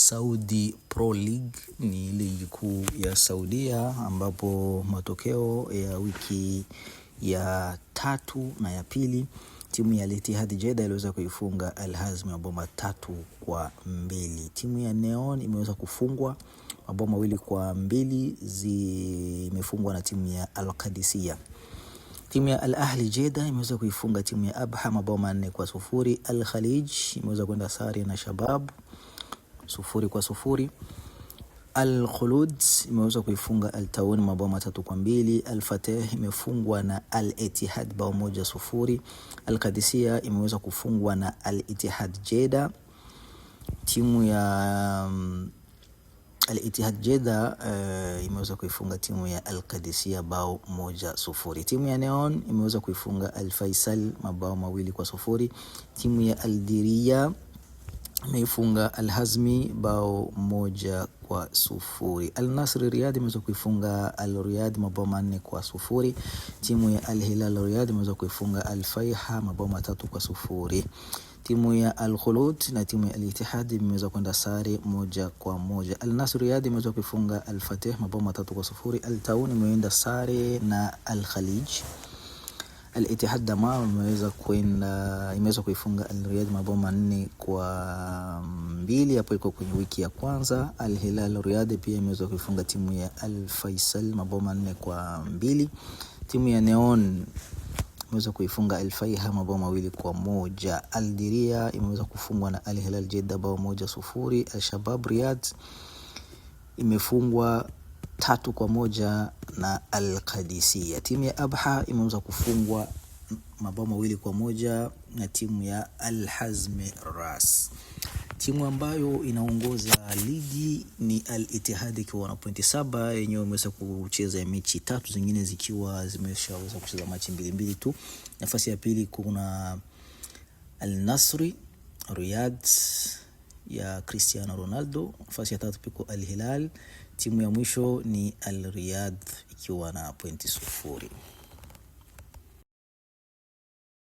Saudi Pro League ni ligi kuu ya Saudia, ambapo matokeo ya wiki ya 3 na ya pili, timu ya Al-Ittihad Jeddah iliweza kuifunga Al-Hazm mabao 3-2. Timu ya Neon imeweza kufungwa mabao 2-2, zimefungwa na timu ya Al-Qadisiyah. Timu ya Al-Ahli Jeddah imeweza kuifunga timu ya Abha mabao 4-0. Al-Khalij imeweza kwenda sare na Shabab 0-0. Al-Khulud imeweza kuifunga Al-Taun mabao 3-2. Al-Fateh imefungwa na Al-Ittihad bao 1-0. Al-Qadisiyah imeweza kufungwa na Al-Ittihad Jeddah. Timu ya Al-Ittihad Jeddah imeweza kuifunga timu ya Al-Qadisiyah bao 1-0. Timu ya Neon imeweza kuifunga Al-Faisal mabao 2-0. Timu ya Al-Diriyah imeifunga Al-Hazmi bao 1-0. Al-Nasr Riyadh imeweza kuifunga Al-Riyadh mabao 4-0. Timu ya Al-Hilal Riyadh imeweza kuifunga Al-Faiha mabao 3-0. Timu ya Al-Khulud na timu ya Al-Ittihad imeweza kwenda sare 1-1. Al-Nasr Riyadh imeweza kuifunga Al-Fateh mabao 3-0. Al-Taun imeenda sare na Al-Khalij. Al-Ittihad Dammam imeweza kuifunga Al-Riyadh mabao 4-2, hapo iko kwenye wiki ya kwanza. Al-Hilal Riyadh pia imeweza kuifunga timu ya Al-Faisal mabao 4-2. Timu ya Neon imeweza kuifunga Al-Faiha mabao 2-1. Al-Diriyah imeweza kufungwa na Al-Hilal Jeddah bao 1-0. Al-Shabab Riyadh imefungwa 3-1 na Al-Qadisiyah. Timu ya Abha imeweza kufungwa mabao 2-1 na timu ya Al-Hazm Ras. Timu ambayo inaongoza ligi ni Al-Ittihad ikiwa na pointi 7, yenyewe imeweza kucheza mechi 3, zingine zikiwa zimeshaweza kucheza mechi 2 tu. Nafasi ya pili kuna Al-Nasr Riyadh ya Cristiano Ronaldo. Nafasi ya 3 piko Al-Hilal. Timu ya mwisho ni Al-Riyadh ikiwa na pointi 0.